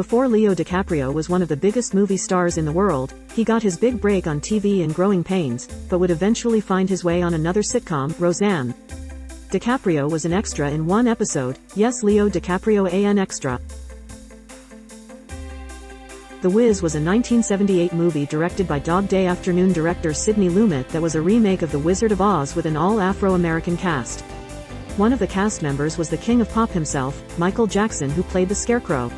Before Leo DiCaprio was one of the biggest movie stars in the world, he got his big break on TV in Growing Pains, but would eventually find his way on another sitcom, Roseanne. DiCaprio was an extra in one episode, yes, Leo DiCaprio an extra. The Wiz was a 1978 movie directed by Dog Day Afternoon director Sidney Lumet that was a remake of The Wizard of Oz with an all-Afro-American cast. One of the cast members was the king of pop himself, Michael Jackson, who played the Scarecrow.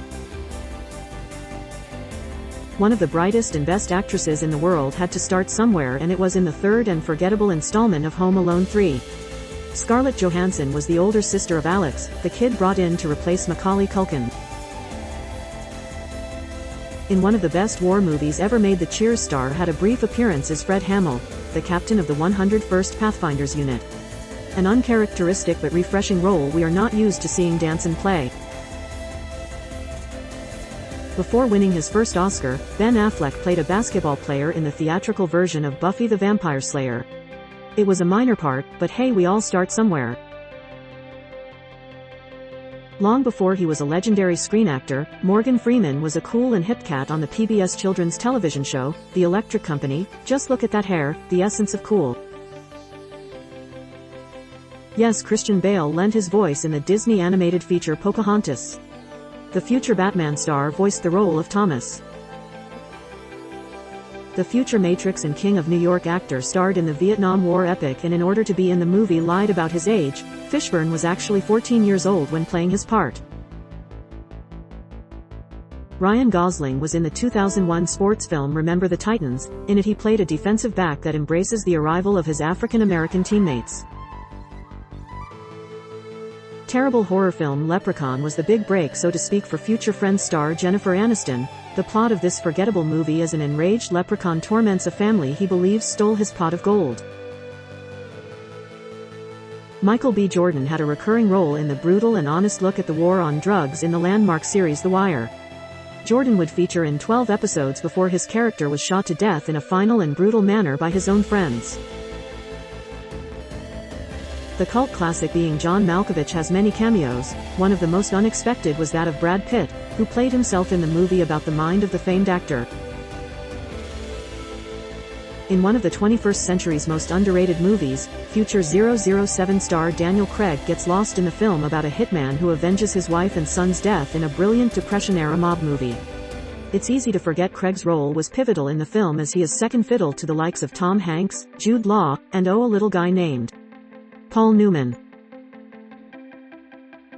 One of the brightest and best actresses in the world had to start somewhere, and it was in the third and forgettable installment of Home Alone 3. Scarlett Johansson was the older sister of Alex, the kid brought in to replace Macaulay Culkin. In one of the best war movies ever made, the Cheers star had a brief appearance as Fred Hamill, the captain of the 101st Pathfinders Unit. An uncharacteristic but refreshing role we are not used to seeing Danson play. Before winning his first Oscar, Ben Affleck played a basketball player in the theatrical version of Buffy the Vampire Slayer. It was a minor part, but hey, we all start somewhere. Long before he was a legendary screen actor, Morgan Freeman was a cool and hip cat on the PBS children's television show, The Electric Company. Just look at that hair, the essence of cool. Yes, Christian Bale lent his voice in the Disney animated feature Pocahontas. The future Batman star voiced the role of Thomas. The future Matrix and King of New York actor starred in the Vietnam War epic, and in order to be in the movie lied about his age. Fishburne was actually 14 years old when playing his part. Ryan Gosling was in the 2001 sports film Remember the Titans. In it he played a defensive back that embraces the arrival of his African-American teammates. Terrible horror film Leprechaun was the big break, so to speak, for future Friends star Jennifer Aniston. The plot of this forgettable movie is an enraged leprechaun torments a family he believes stole his pot of gold. Michael B. Jordan had a recurring role in the brutal and honest look at the war on drugs in the landmark series The Wire. Jordan would feature in 12 episodes before his character was shot to death in a final and brutal manner by his own friends. The cult classic Being John Malkovich has many cameos. One of the most unexpected was that of Brad Pitt, who played himself in the movie about the mind of the famed actor. In one of the 21st century's most underrated movies, future 007 star Daniel Craig gets lost in the film about a hitman who avenges his wife and son's death in a brilliant Depression-era mob movie. It's easy to forget Craig's role was pivotal in the film, as he is second fiddle to the likes of Tom Hanks, Jude Law, and a little guy named Paul Newman.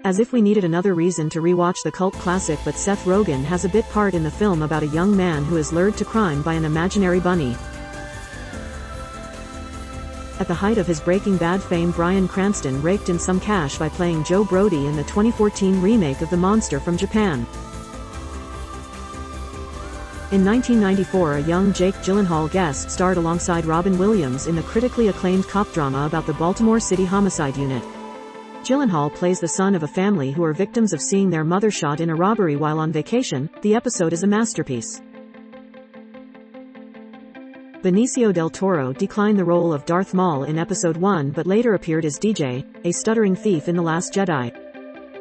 As if we needed another reason to rewatch the cult classic, but Seth Rogen has a bit part in the film about a young man who is lured to crime by an imaginary bunny. At the height of his Breaking Bad fame, Bryan Cranston raked in some cash by playing Joe Brody in the 2014 remake of The Monster from Japan. In 1994, a young Jake Gyllenhaal guest starred alongside Robin Williams in the critically acclaimed cop drama about the Baltimore City Homicide Unit. Gyllenhaal plays the son of a family who are victims of seeing their mother shot in a robbery while on vacation. The episode is a masterpiece. Benicio del Toro declined the role of Darth Maul in Episode 1 but later appeared as DJ, a stuttering thief in The Last Jedi.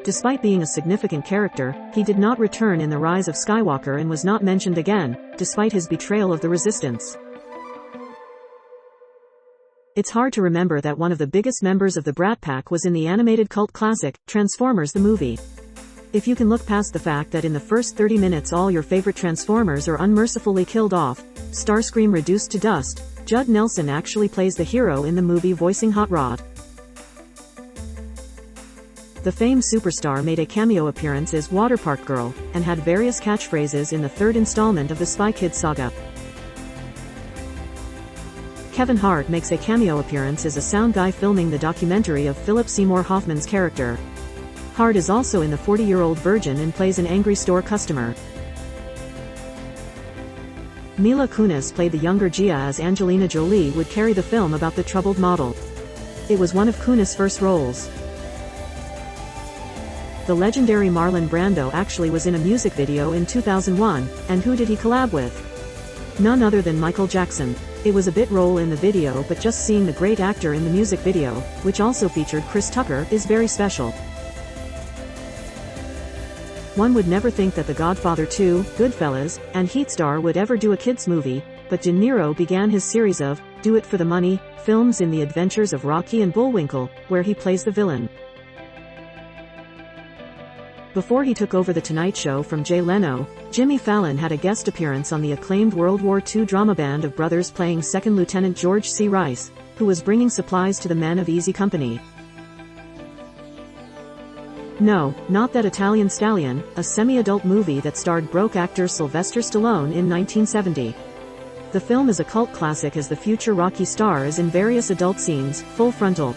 Despite being a significant character, he did not return in The Rise of Skywalker and was not mentioned again, despite his betrayal of the Resistance. It's hard to remember that one of the biggest members of the Brat Pack was in the animated cult classic, Transformers the movie. If you can look past the fact that in the first 30 minutes all your favorite Transformers are unmercifully killed off, Starscream reduced to dust, Judd Nelson actually plays the hero in the movie, voicing Hot Rod. The famed superstar made a cameo appearance as Waterpark Girl, and had various catchphrases in the third installment of the Spy Kids saga. Kevin Hart makes a cameo appearance as a sound guy filming the documentary of Philip Seymour Hoffman's character. Hart is also in The 40-Year-Old Virgin and plays an angry store customer. Mila Kunis played the younger Gia as Angelina Jolie would carry the film about the troubled model. It was one of Kunis' first roles. The legendary Marlon Brando actually was in a music video in 2001, and who did he collab with? None other than Michael Jackson. It was a bit role in the video, but just seeing the great actor in the music video, which also featured Chris Tucker, is very special. One would never think that The Godfather 2, Goodfellas, and Heat star would ever do a kids movie, but De Niro began his series of "Do It for the Money" films in The Adventures of Rocky and Bullwinkle, where he plays the villain. Before he took over The Tonight Show from Jay Leno, Jimmy Fallon had a guest appearance on the acclaimed World War II drama Band of Brothers playing 2nd Lieutenant George C. Rice, who was bringing supplies to the men of Easy Company. No, not That Italian Stallion, a semi-adult movie that starred broke actor Sylvester Stallone in 1970. The film is a cult classic as the future Rocky star is in various adult scenes, full frontal.